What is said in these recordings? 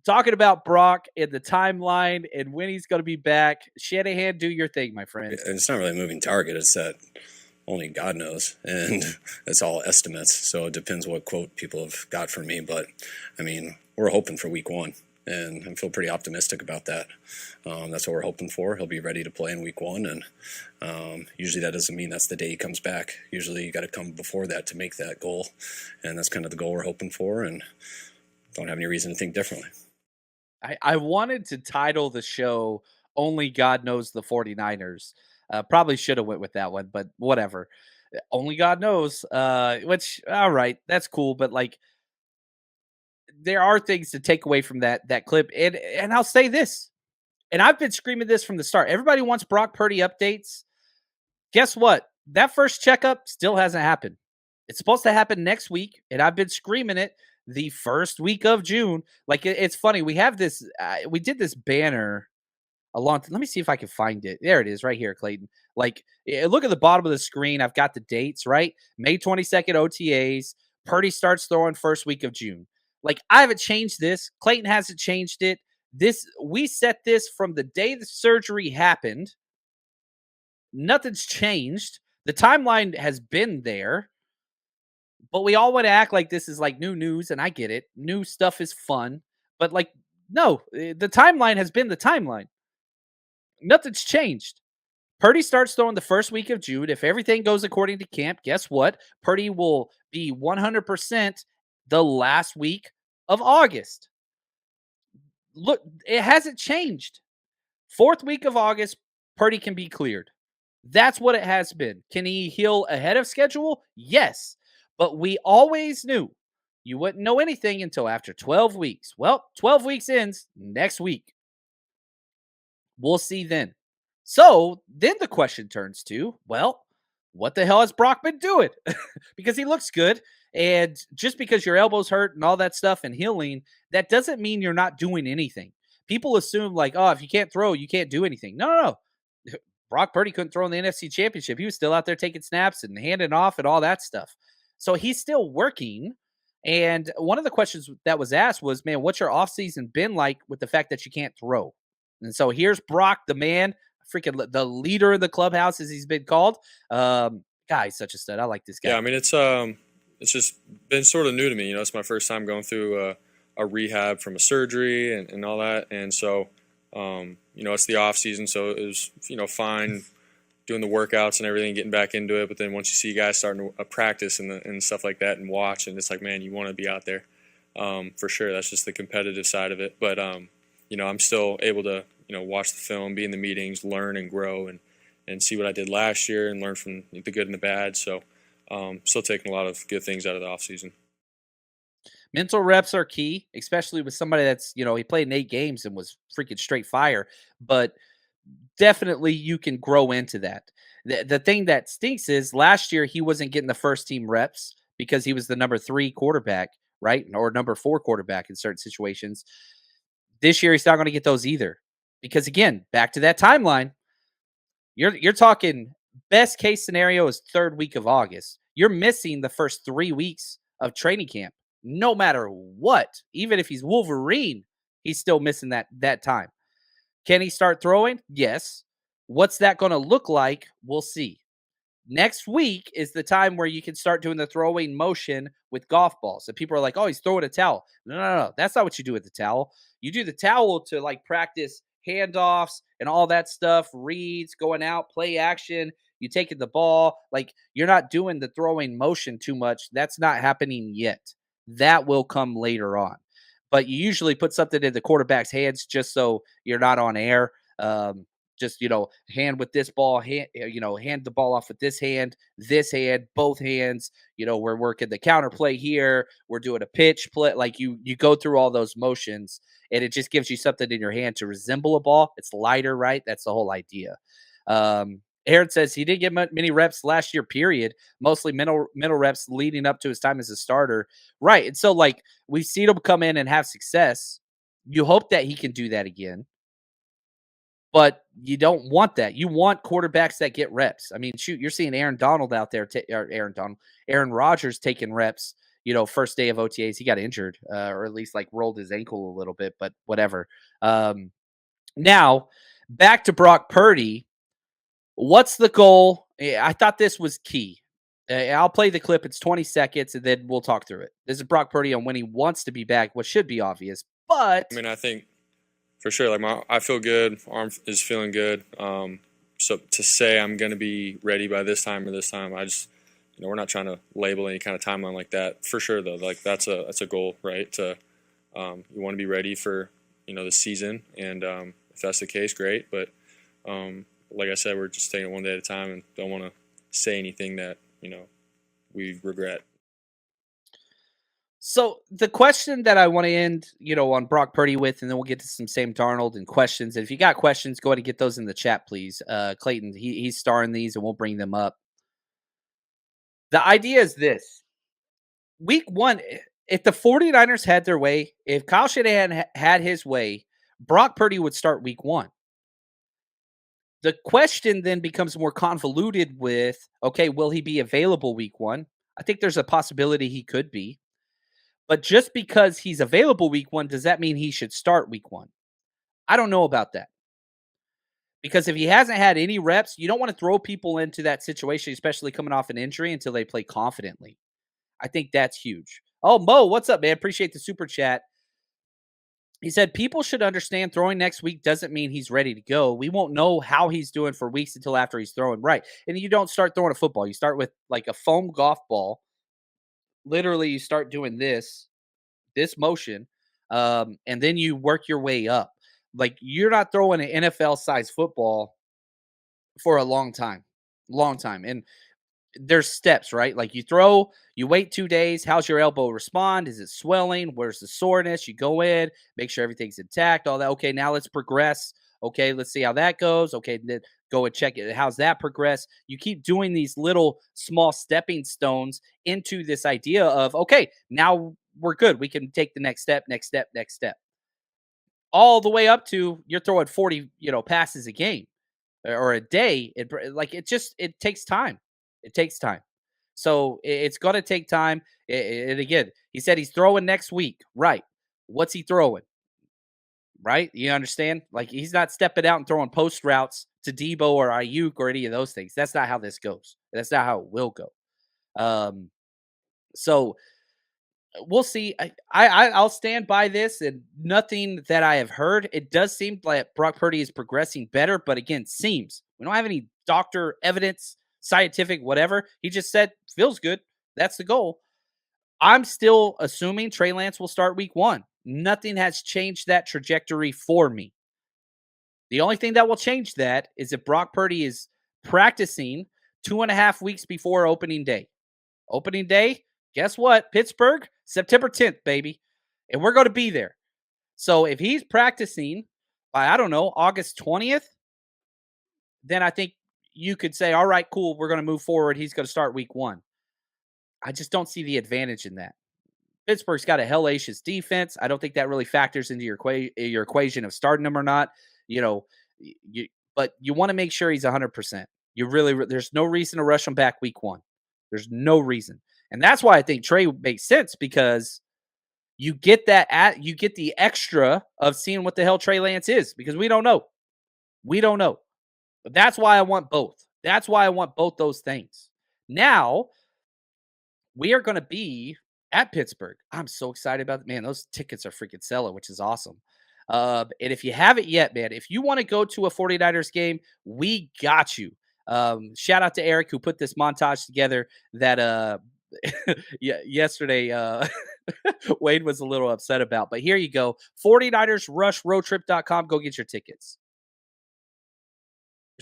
talking about Brock and the timeline and when he's going to be back. Shanahan, do your thing, my friend. It's not really a moving target. It's that only God knows, and it's all estimates. So it depends what quote people have got from me. But I mean, we're hoping for week 1, and I feel pretty optimistic about that. That's what we're hoping for. He'll be ready to play in week 1, and usually that doesn't mean that's the day he comes back. Usually you got to come before that to make that goal, and that's kind of the goal we're hoping for, and don't have any reason to think differently. I wanted to title the show Only God Knows the 49ers. Probably should have went with that one, but whatever. Only God knows. Which all right, that's cool, but like there are things to take away from that clip. And I'll say this. And I've been screaming this from the start. Everybody wants Brock Purdy updates. Guess what? That first checkup still hasn't happened. It's supposed to happen next week, and I've been screaming it the first week of June. Like it's funny. We have this. We did this banner a long time. Let me see if I can find it. There it is, right here, Clayton. Like, look at the bottom of the screen. I've got the dates, right? May 22nd OTAs. Purdy starts throwing first week of June. Like, I haven't changed this. Clayton hasn't changed it. We set this from the day the surgery happened. Nothing's changed. The timeline has been there. But we all want to act like this is like new news, and I get it. New stuff is fun. But like, no, the timeline has been the timeline. Nothing's changed. Purdy starts throwing the first week of June. If everything goes according to camp, guess what? Purdy will be 100% the last week of August. Look, it hasn't changed. 4th week of August, Purdy can be cleared. That's what it has been. Can he heal ahead of schedule? Yes. But we always knew you wouldn't know anything until after 12 weeks. Well, 12 weeks ends next week. We'll see then. So then the question turns to, well, what the hell has Brock been doing? Because he looks good. And just because your elbow's hurt and all that stuff and healing, that doesn't mean you're not doing anything. People assume like, oh, if you can't throw, you can't do anything. No. Brock Purdy couldn't throw in the NFC Championship. He was still out there taking snaps and handing off and all that stuff. So he's still working. And one of the questions that was asked was, man, what's your offseason been like with the fact that you can't throw? And so here's Brock, the man, freaking the leader of the clubhouse, as he's been called. Guy's such a stud. I like this guy. Yeah, I mean, it's just been sort of new to me. You know, it's my first time going through a rehab from a surgery and all that. And so, you know, it's the off season, so it was, you know, fine doing the workouts and everything, getting back into it. But then once you see guys starting to practice and stuff like that and watch, and it's like, man, you want to be out there for sure. That's just the competitive side of it. But, you know, I'm still able to, you know, watch the film, be in the meetings, learn and grow and see what I did last year and learn from the good and the bad. So still taking a lot of good things out of the offseason. Mental reps are key, especially with somebody that's, you know, he played in 8 games and was freaking straight fire. But definitely you can grow into that. The thing that stinks is last year he wasn't getting the first team reps because he was the number 3 quarterback, right? Or number 4 quarterback in certain situations. This year he's not going to get those either. Because again, back to that timeline, you're talking best case scenario is 3rd week of August. You're missing the first 3 weeks of training camp. No matter what, even if he's Wolverine, he's still missing that time. Can he start throwing? Yes. What's that going to look like? We'll see. Next week is the time where you can start doing the throwing motion with golf balls. And people are like, oh, he's throwing a towel. No. That's not what you do with the towel. You do the towel to like practice handoffs and all that stuff, reads, going out, play action. You taking the ball. Like you're not doing the throwing motion too much. That's not happening yet. That will come later on. But you usually put something in the quarterback's hands just so you're not on air. Just, you know, hand with this ball, hand the ball off with this hand, both hands. You know, we're working the counter play here. We're doing a pitch play. Like you go through all those motions and it just gives you something in your hand to resemble a ball. It's lighter, right? That's the whole idea. Aaron says he didn't get many reps last year, period. Mostly mental reps leading up to his time as a starter. Right. And so, like, we've seen him come in and have success. You hope that he can do that again. But you don't want that. You want quarterbacks that get reps. I mean, shoot, you're seeing Aaron Rodgers taking reps, first day of OTAs, he got injured, or at least like rolled his ankle a little bit, but whatever. Now back to Brock Purdy. What's the goal? I thought this was key. I'll play the clip. It's 20 seconds, and then we'll talk through it. This is Brock Purdy on when he wants to be back, what should be obvious. But I mean, I think for sure, like I feel good. Arm is feeling good. So to say I'm going to be ready by this time or this time, I just, we're not trying to label any kind of timeline like that. For sure, though, like that's a goal, right? To you want to be ready for the season, and if that's the case, great. But like I said, we're just taking it one day at a time, and don't want to say anything that we regret. So the question that I want to end, on Brock Purdy with, and then we'll get to some Sam Darnold and questions. And if you got questions, go ahead and get those in the chat, please. Clayton, he's starring these, and we'll bring them up. The idea is this. Week 1, if the 49ers had their way, if Kyle Shanahan had his way, Brock Purdy would start week 1. The question then becomes more convoluted with, okay, will he be available week 1? I think there's a possibility he could be. But just because he's available week 1, does that mean he should start week 1? I don't know about that. Because if he hasn't had any reps, you don't want to throw people into that situation, especially coming off an injury, until they play confidently. I think that's huge. Oh, Mo, what's up, man? Appreciate the super chat. He said, people should understand throwing next week doesn't mean he's ready to go. We won't know how he's doing for weeks until after he's throwing. Right. And you don't start throwing a football. You start with like a foam golf ball. Literally, you start doing this motion, and then you work your way up. Like, you're not throwing an NFL-sized football for a long time. And there's steps, right? Like, you throw, you wait 2 days. How's your elbow respond? Is it swelling? Where's the soreness? You go in, make sure everything's intact, all that. Okay, now let's progress. Okay, let's see how that goes. Okay, then go and check it. How's that progress? You keep doing these little small stepping stones into this idea of, okay, now we're good. We can take the next step. All the way up to you're throwing 40, passes a game or a day. It takes time. It takes time. So it's going to take time. And again, he said he's throwing next week. Right. What's he throwing? Right? You understand? Like, he's not stepping out and throwing post routes to Debo or Ayuk or any of those things. That's not how this goes. That's not how it will go. So we'll see. I'll stand by this, and nothing that I have heard. It does seem like Brock Purdy is progressing better, but again, seems. We don't have any doctor evidence, scientific, whatever. He just said, feels good. That's the goal. I'm still assuming Trey Lance will start week 1. Nothing has changed that trajectory for me. The only thing that will change that is if Brock Purdy is practicing 2.5 weeks before opening day. Opening day, guess what? Pittsburgh, September 10th, baby. And we're going to be there. So if he's practicing by, I don't know, August 20th, then I think you could say, all right, cool, we're going to move forward. He's going to start week 1. I just don't see the advantage in that. Pittsburgh's got a hellacious defense. I don't think that really factors into your equation of starting him or not. But you want to make sure he's 100%. There's no reason to rush him back week 1. There's no reason. And that's why I think Trey makes sense, because you get the extra of seeing what the hell Trey Lance is, because we don't know. But that's why I want both. That's why I want both those things. Now, we are going to be at Pittsburgh. I'm so excited about it. Man, those tickets are freaking selling, which is awesome. And if you haven't yet, man, if you want to go to a 49ers game, we got you. Shout out to Eric, who put this montage together that yesterday Wade was a little upset about. But here you go. 49ersrushroadtrip.com. Go get your tickets.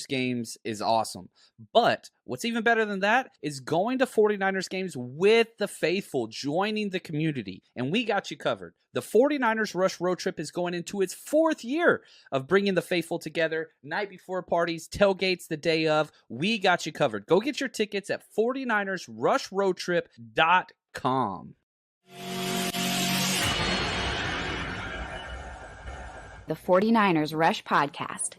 Games is awesome. But what's even better than that is going to 49ers games with the faithful, joining the community. And we got you covered. The 49ers Rush Road Trip is going into its 4th year of bringing the faithful together. Night before parties, tailgates the day of. We got you covered. Go get your tickets at 49ersrushroadtrip.com. The 49ers Rush Podcast.